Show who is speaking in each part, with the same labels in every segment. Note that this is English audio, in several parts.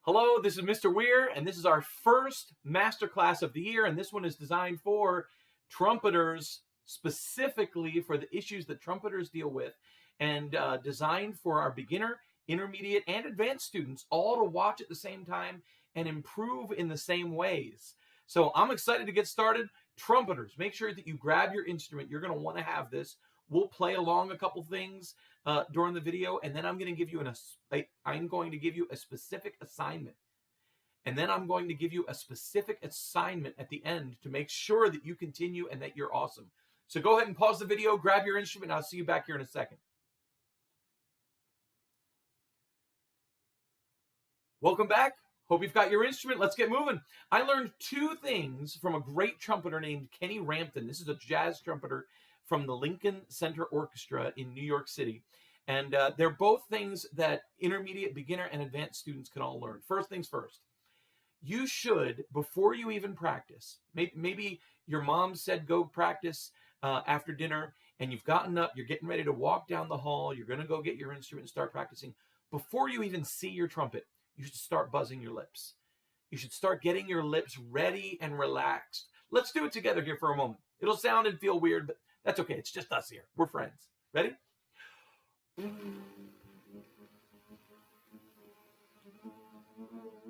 Speaker 1: Hello, this is Mr. Weer, and this is our first masterclass of the year, and this one is designed for trumpeters, specifically for the issues that trumpeters deal with, and designed for our beginner, intermediate, and advanced students, all to watch at the same time and improve in the same ways. So I'm excited to get started. Trumpeters, make sure that you grab your instrument. You're going to want to have this. We'll play along a couple things during the video, and then I'm going to give you a specific assignment. And then I'm going to give you a specific assignment at the end to make sure that you continue and that you're awesome. So go ahead and pause the video, grab your instrument, and I'll see you back here in a second. Welcome back. Hope you've got your instrument. Let's get moving. I learned two things from a great trumpeter named Kenny Rampton. This is a jazz trumpeter from the Lincoln Center Orchestra in New York City. And they're both things that intermediate, beginner, and advanced students can all learn. First things first, you should, before you even practice, maybe your mom said go practice after dinner, and you've gotten up, you're getting ready to walk down the hall, you're going to go get your instrument and start practicing. Before you even see your trumpet, you should start buzzing your lips. You should start getting your lips ready and relaxed. Let's do it together here for a moment. It'll sound and feel weird, but that's okay. It's just us here. We're friends. Ready?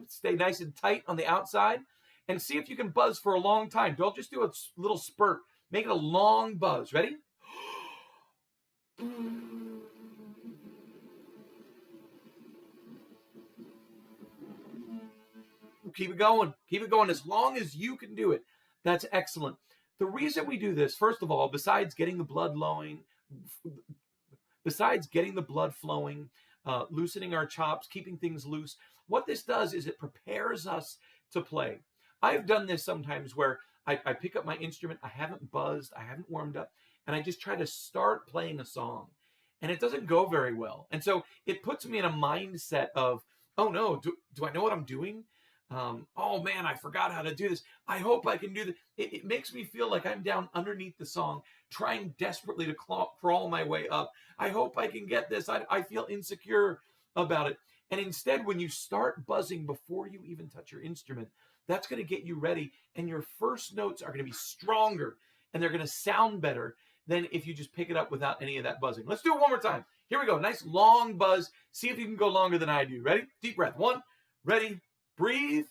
Speaker 1: Stay nice and tight on the outside and see if you can buzz for a long time. Don't just do a little spurt. Make it a long buzz. Ready? Keep it going. Keep it going as long as you can do it. That's excellent. The reason we do this, first of all, besides getting the blood flowing, loosening our chops, keeping things loose, what this does is it prepares us to play. I've done this sometimes where I pick up my instrument, I haven't buzzed, I haven't warmed up, and I just try to start playing a song. And it doesn't go very well. And so it puts me in a mindset of, oh no, do I know what I'm doing? Oh man, I forgot how to do this. I hope I can do this. It makes me feel like I'm down underneath the song, trying desperately to crawl my way up. I hope I can get this. I feel insecure about it. And instead, when you start buzzing before you even touch your instrument, that's going to get you ready. And your first notes are going to be stronger and they're going to sound better than if you just pick it up without any of that buzzing. Let's do it one more time. Here we go. Nice long buzz. See if you can go longer than I do. Ready? Deep breath. One, ready. Breathe.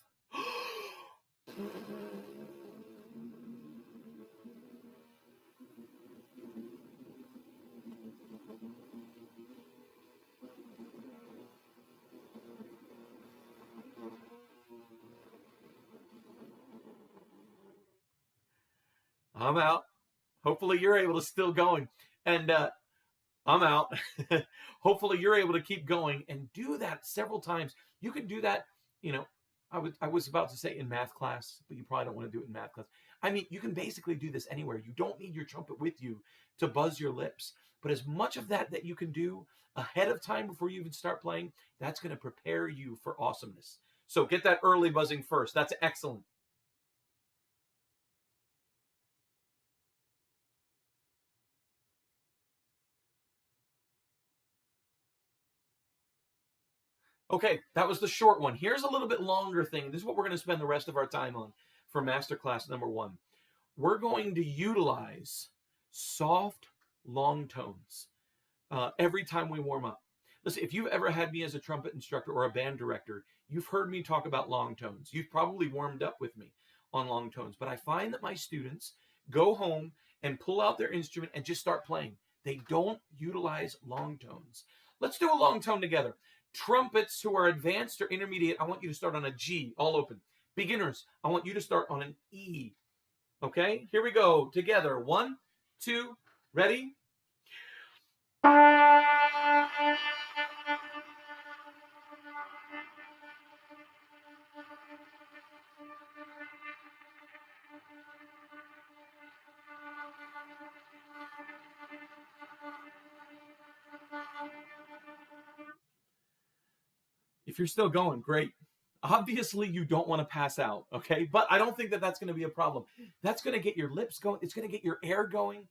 Speaker 1: I'm out. Hopefully you're able to still going. And I'm out. Hopefully you're able to keep going and do that several times. You can do that, I was about to say in math class, but you probably don't want to do it in math class. I mean, you can basically do this anywhere. You don't need your trumpet with you to buzz your lips. But as much of that you can do ahead of time before you even start playing, that's going to prepare you for awesomeness. So get that early buzzing first. That's excellent. Okay, that was the short one. Here's a little bit longer thing. This is what we're going to spend the rest of our time on for masterclass number 1. We're going to utilize soft, long tones every time we warm up. Listen, if you've ever had me as a trumpet instructor or a band director, you've heard me talk about long tones. You've probably warmed up with me on long tones. But I find that my students go home and pull out their instrument and just start playing. They don't utilize long tones. Let's do a long tone together. Trumpets who are advanced or intermediate, I want you to start on a G, all open. Beginners, I want you to start on an E. Okay, here we go. Together. 1, 2, ready? If you're still going, great. Obviously, you don't want to pass out, okay? But I don't think that's going to be a problem. That's going to get your lips going. It's going to get your air going.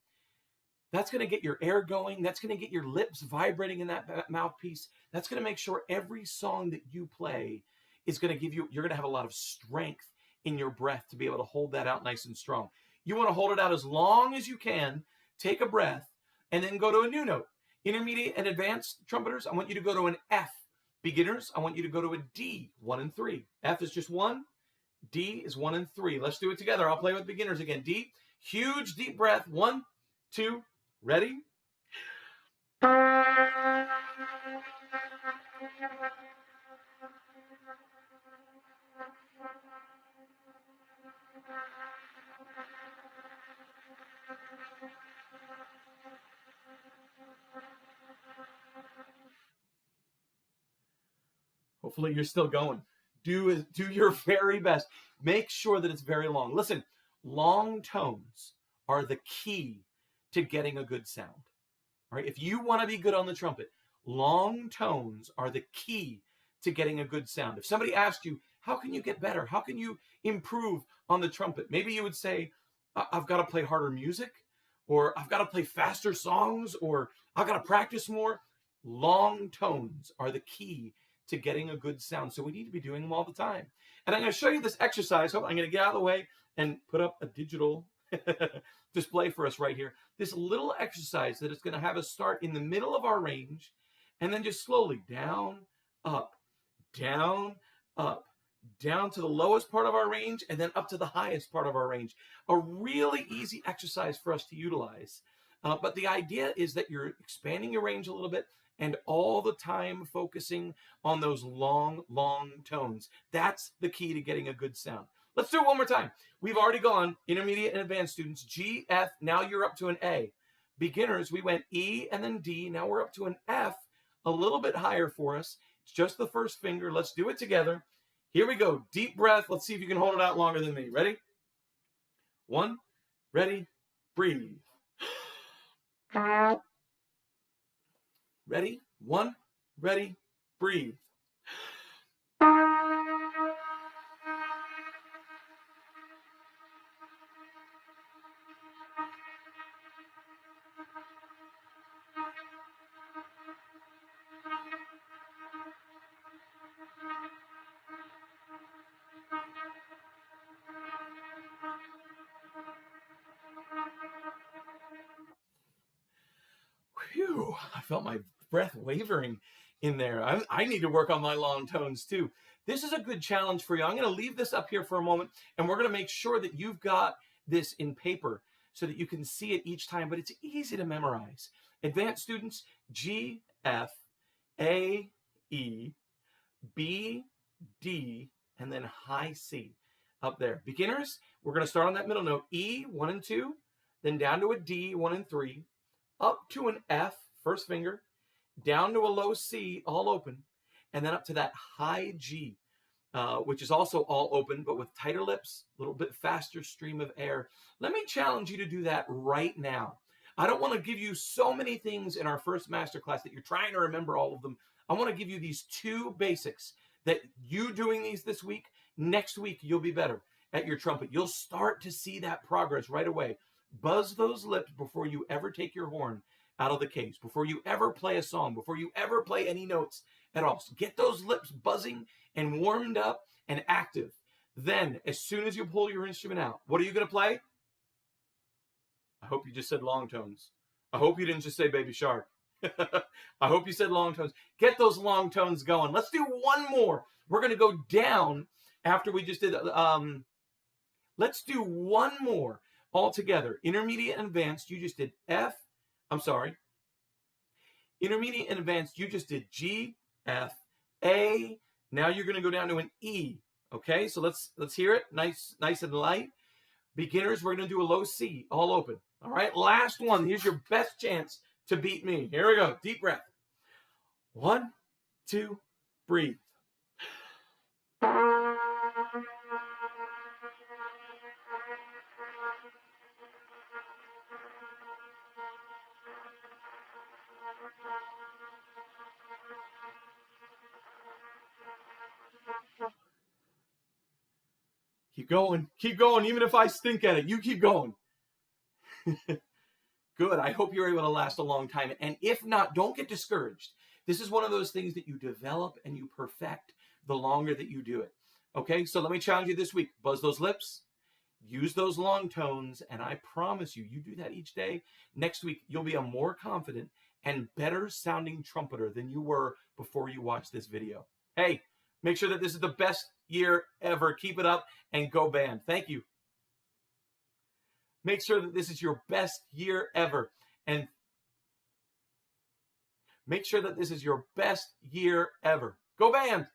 Speaker 1: That's going to get your air going. That's going to get your lips vibrating in that mouthpiece. That's going to make sure every song that you play is going to give you, you're going to have a lot of strength in your breath to be able to hold that out nice and strong. You want to hold it out as long as you can, take a breath, and then go to a new note. Intermediate and advanced trumpeters, I want you to go to an F. Beginners, I want you to go to a D, 1 and 3. F is just 1, D is 1 and 3. Let's do it together. I'll play with beginners again. D, huge deep breath. 1, 2, ready? Hopefully you're still going. Do your very best. Make sure that it's very long. Listen, long tones are the key to getting a good sound. All right? If you want to be good on the trumpet, long tones are the key to getting a good sound. If somebody asked you, how can you get better? How can you improve on the trumpet? Maybe you would say, I've got to play harder music, or I've got to play faster songs, or I've got to practice more. Long tones are the key to getting a good sound. So we need to be doing them all the time. And I'm going to show you this exercise. I'm going to get out of the way and put up a digital display for us right here. This little exercise that is going to have us start in the middle of our range and then just slowly down, up, down to the lowest part of our range and then up to the highest part of our range. A really easy exercise for us to utilize. But the idea is that you're expanding your range a little bit and all the time focusing on those long, long tones. That's the key to getting a good sound. Let's do it one more time. We've already gone intermediate and advanced students, G, F. Now you're up to an A. Beginners, we went E and then D. Now we're up to an F, a little bit higher for us. It's just the first finger. Let's do it together. Here we go. Deep breath. Let's see if you can hold it out longer than me. Ready? 1, ready, breathe. Ready? 1, ready, breathe. Whew, I felt my breath wavering in there. I need to work on my long tones too. This is a good challenge for you. I'm going to leave this up here for a moment, and we're going to make sure that you've got this in paper so that you can see it each time, but it's easy to memorize. Advanced students, G, F, A, E, B, D, and then high C up there. Beginners, we're going to start on that middle note, E, 1 and 2, then down to a D, 1 and 3, up to an F, first finger, down to a low C, all open, and then up to that high G, which is also all open, but with tighter lips, a little bit faster stream of air. Let me challenge you to do that right now. I don't want to give you so many things in our first masterclass that you're trying to remember all of them. I want to give you these 2 basics that you doing these this week, next week you'll be better at your trumpet. You'll start to see that progress right away. Buzz those lips before you ever take your horn out of the case, before you ever play a song, before you ever play any notes at all. So get those lips buzzing and warmed up and active. Then, as soon as you pull your instrument out, what are you going to play? I hope you just said long tones. I hope you didn't just say Baby Shark. I hope you said long tones. Get those long tones going. Let's do one more. We're going to go down after we just did. Let's do one more all together. Intermediate and advanced, you just did F. I'm sorry. Intermediate and advanced, you just did G, F, A. Now you're going to go down to an E. Okay, so let's hear it. Nice and light. Beginners, we're going to do a low C, all open. All right, last one. Here's your best chance to beat me. Here we go. Deep breath. 1, 2, breathe. Keep going. Keep going. Even if I stink at it, you keep going. Good. I hope you're able to last a long time. And if not, don't get discouraged. This is one of those things that you develop and you perfect the longer that you do it. Okay, so let me challenge you this week. Buzz those lips, use those long tones, and I promise you, you do that each day. Next week, you'll be a more confident and better sounding trumpeter than you were before you watched this video. Hey, make sure that this is the best year ever. Keep it up and go band. Thank you. Make sure that this is your best year ever. And make sure that this is your best year ever. Go band.